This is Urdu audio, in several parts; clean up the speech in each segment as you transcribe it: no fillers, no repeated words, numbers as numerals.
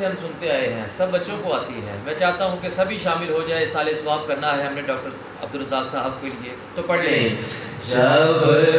سے ہم سنتے آئے ہیں، سب بچوں کو آتی ہے. میں چاہتا ہوں کہ سبھی شامل ہو جائے. سال ثواب کرنا ہے ہم نے ڈاکٹر عبدالرزاق صاحب کے لیے، تو پڑھ لیں. جب وقت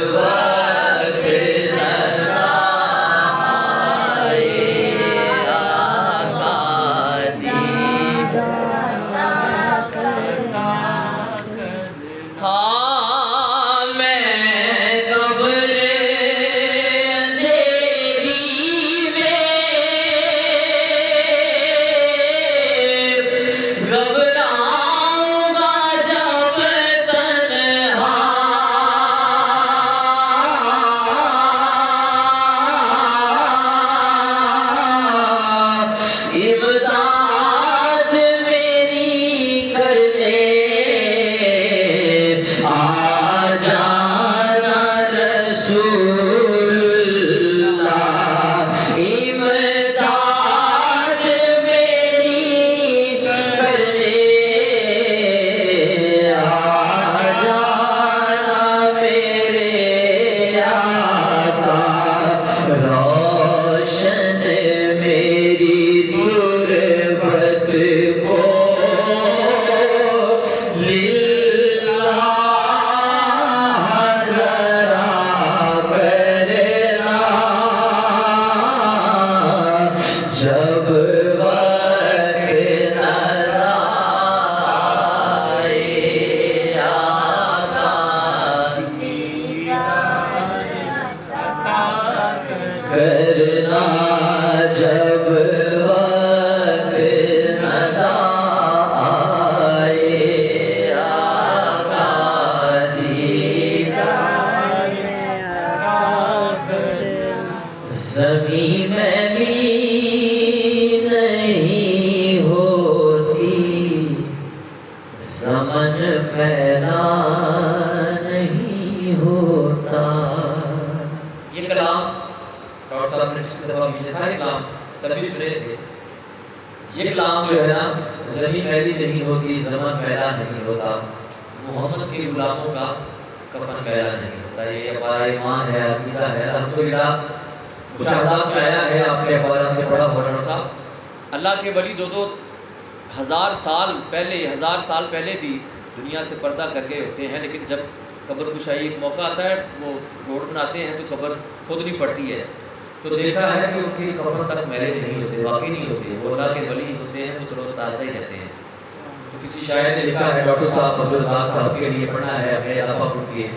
یہ کلام جو ہے نا، زمین میلی نہیں ہوتی، زمن میلا نہیں ہوتا، محمد کے غلاموں کا کفن میلا نہیں ہوتا. یہ ہمارا ایمان ہے، عقیدہ ہے. الحمدللہ مشاہدات میں آیا ہے، آپ کے اخبارات میں پڑھا ہوا ڈاکٹر صاحب، اللہ کے ولی دو ہزار سال پہلے بھی دنیا سے پردہ کر گئے ہوتے ہیں، لیکن جب قبر کشائی ایک موقع آتا ہے، وہ روڈ بناتے ہیں تو قبر کھودنی پڑتی ہے، تو دیکھا ہے کہ ان کے کفن تک میلے نہیں ہوتے، واقعی نہیں ہوتے. وہ اللہ کے ولی ہوتے ہیں، وہ تر و تازہ ہی رہتے ہیں. تو کسی شاعر نے لکھا ہے، ڈاکٹر صاحب عبدالرزاق صاحب کے لیے پڑھا ہے، اپنے اضافہ پڑھ کے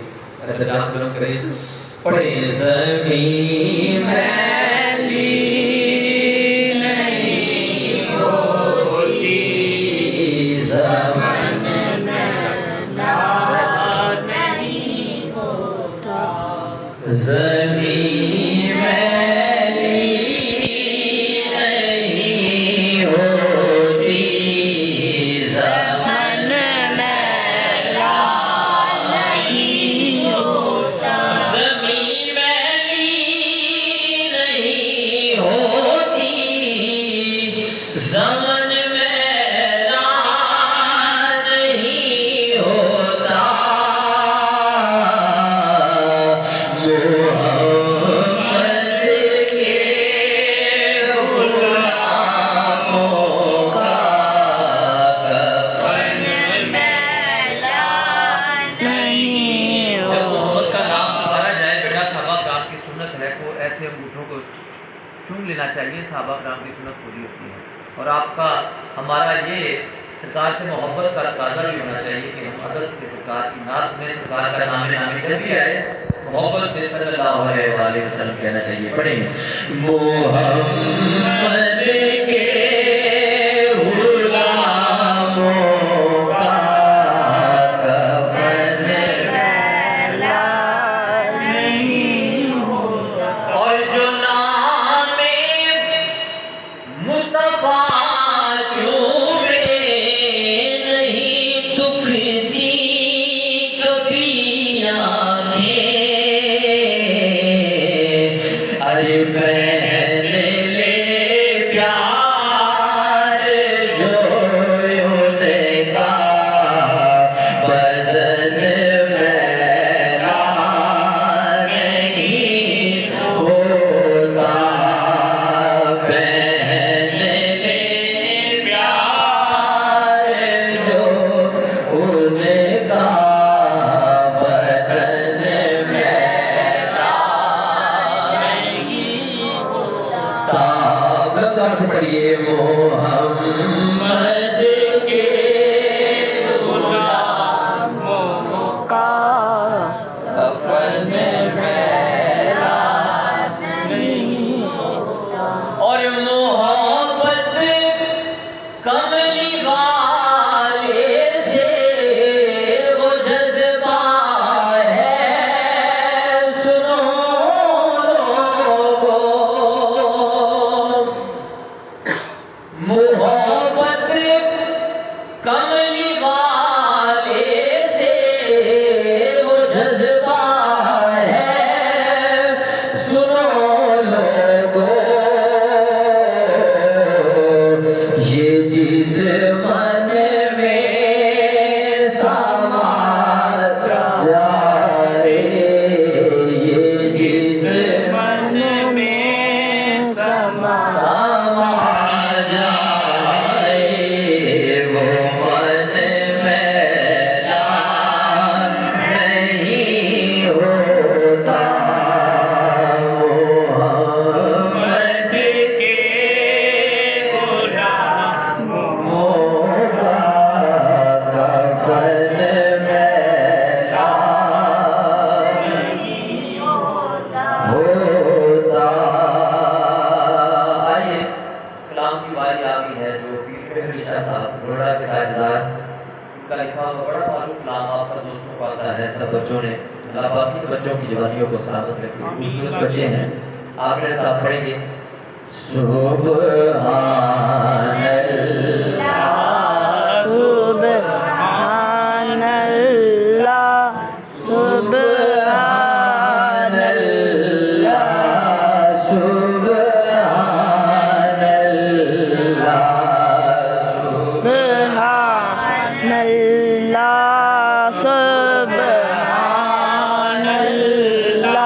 درجات بلند کرے. پڑھے زمین میلی نہیں ہوتی، زمن میلا نہیں ہوتا، زمین چاہیے. صحابہ کرام کی سنت پوری ہوتی ہے. اور آپ کا ہمارا یہ سرکار سے محبت کا تقاضا بھی ہونا چاہیے کہ ہم ادب سے سرکار کی نعت سنیں. سرکار کا نام جب بھی آئے محبت سے صلی اللہ علیہ وآلہ وسلم کہنا چاہیے. پڑھیں محمد کے پہن لے پیار کملی والے سے وہ جذبہ ہے، سنو لوگو یہ جس من میں سما جائے، یہ جس من میں سما جائے، وہ من میلا نہیں ہوتا، محمد کے غلاموں کا کفن میلا نہیں ہوتا۔ آئیے کلام کی باری آ گئی ہے، جو پیر علی شاہ صاحب روڑا کے تاجدار کا لکھا ہوا بڑا معلوم کلام آپ سب دوستوں کو آتا ہے، سب بچوں نے اللہ پاک ان بچوں کی جوانیوں کو سلامت رکھے، خوبصورت بچے ہیں۔ آپ میرے ساتھ پڑھیں گے، سبحان اللہ سبحان اللہ سبحان اللہ سبحان اللہ سبحان اللہ سبحان اللہ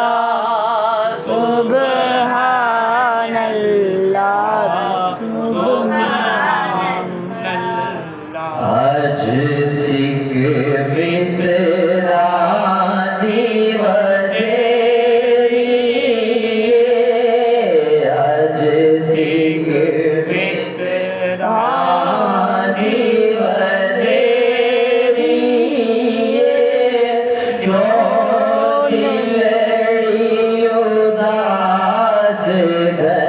سبحان اللہ سبحان اللہ۔ آج سکھ مترانی ودیری، آج سکھ مترانی ودیری، کیوں دلڑی اداس گھر